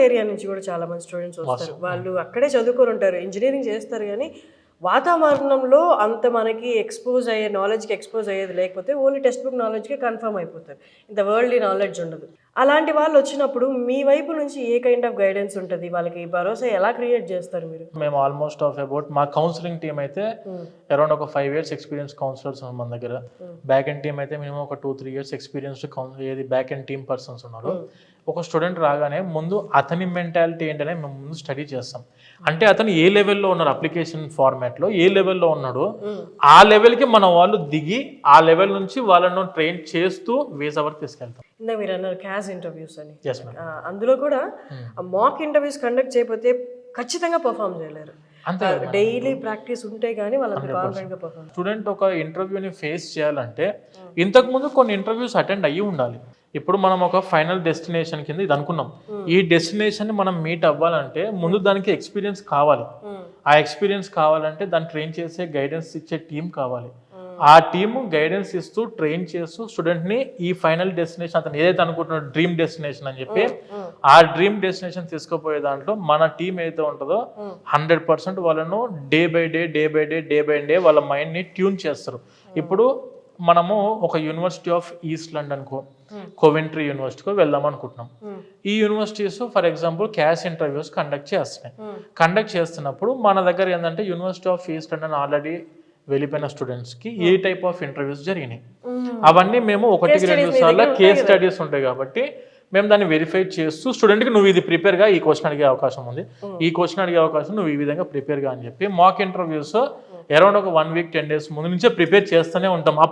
Area నుంచి కూడా చాలా మంది స్టూడెంట్స్ వస్తారు. వాళ్ళు అక్కడే చదువుకొని ఉంటారు, ఇంజనీరింగ్ చేస్తారు, కానీ వాతావరణంలో అంత మనకి నాలెడ్జ్కి ఎక్స్పోజ్ అయ్యేది లేకపోతే ఓన్లీ టెక్స్ట్ బుక్ నాలెడ్జ్కి కన్ఫర్మ్ అయిపోతారు, ఇంత వరల్డ్లీ నాలెడ్జ్ ఉండదు. అలాంటి వాళ్ళు వచ్చినప్పుడు మీ వైపు నుంచి ఏ కైండ్ ఆఫ్ గైడెన్స్ ఉంటుంది, వాళ్ళకి భరోసా ఎలా క్రియేట్ చేస్తారు మీరు? మేము ఆల్మోస్ట్ అబౌట్ మా కౌన్సిలింగ్ టీమ్ అయితే అరౌండ్ ఒక 5 years ఎక్స్పీరియన్స్ కౌన్సిలర్స్ ఉన్నారు మన దగ్గర. బ్యాక్ ఎండ్ టీమ్ అయితే మినిమం ఒక 2-3 years ఎక్స్పీరియన్స్డ్ ఏది బ్యాక్ ఎండ్ టీమ్ పర్సన్స్ ఉన్నారు. ఒక స్టూడెంట్ రాగానే ముందు అతని మెంటాలిటీ ఏంటనే మేము ముందు స్టడీ చేస్తాం. అంటే అతను ఏ లెవెల్లో ఉన్నాడు, అప్లికేషన్ ఫార్మాట్లో ఏ లెవెల్లో ఉన్నాడో ఆ లెవెల్కి మన వాళ్ళు దిగి ఆ లెవెల్ నుంచి వాళ్ళను ట్రైన్ చేస్తూ వేసవర్ తీసుకెళ్తాం. ఇందా మీరు అన్నారు క్యాజ్ ఇంటర్వ్యూస్ అని, Yes, ma'am. అందులో కూడా మాక్ ఇంటర్వ్యూస్ కండక్ట్ చేయకపోతే ఖచ్చితంగా పర్ఫామ్ చేయలేరు. అంతే, డైలీ ప్రాక్టీస్ ఉంటే గానీ వాళ్ళంత కాన్ఫిడెంట్గా పర్ఫామ్. స్టూడెంట్ ఒక ఇంటర్వ్యూని ఫేస్ చేయాలంటే ఇంతకుముందు కొన్ని ఇంటర్వ్యూస్ అటెండ్ అయ్యి ఉండాలి. ఇప్పుడు మనం ఒక ఫైనల్ డెస్టినేషన్ కింద ఇది అనుకున్నాం. ఈ డెస్టినేషన్ మనం మీట్ అవ్వాలంటే ముందు దానికి ఎక్స్పీరియన్స్ కావాలి. ఆ ఎక్స్పీరియన్స్ కావాలంటే దాన్ని ట్రైన్ చేసే గైడెన్స్ ఇచ్చే టీం కావాలి. ఆ టీము గైడెన్స్ ఇస్తూ ట్రైన్ చేస్తూ స్టూడెంట్ని ఈ ఫైనల్ డెస్టినేషన్ అతను ఏదైతే అనుకుంటున్నాడో డ్రీమ్ డెస్టినేషన్ అని చెప్పి ఆ డ్రీమ్ డెస్టినేషన్ తీసుకుపోయే దాంట్లో మన టీం ఏదైతే ఉంటుందో 100% వాళ్ళను డే బై డే వాళ్ళ మైండ్ని ట్యూన్ చేస్తారు. ఇప్పుడు మనము ఒక యూనివర్సిటీ ఆఫ్ ఈస్ట్ లండన్కో కోవెంట్రీ యూనివర్సిటీకో వెళ్దాం అనుకుంటున్నాం. ఈ universities for example cash interviews conduct చేస్తున్నాయి. కండక్ట్ చేస్తున్నప్పుడు మన దగ్గర ఏంటంటే university of east London already వెళ్ళిపోయిన స్టూడెంట్స్కి ఏ టైప్ ఆఫ్ ఇంటర్వ్యూస్ జరిగినాయి అవన్నీ మేము 1-2 సార్లు కేస్ స్టడీస్ ఉంటాయి కాబట్టి మేము దాన్ని వెరిఫై చేస్తూ స్టూడెంట్కి నువ్వు ఇది ప్రిపేర్గా ఈ క్వశ్చన్ అడిగే అవకాశం ఉంది, ఈ క్వశ్చన్ అడిగే అవకాశం నువ్వు ఈ విధంగా ప్రిపేర్గా అని చెప్పి మాక్ ఇంటర్వ్యూస్ అరౌండ్ ఒక 1 week 10 days ముందు నుంచే ప్రిపేర్ చేస్తూనే ఉంటాం.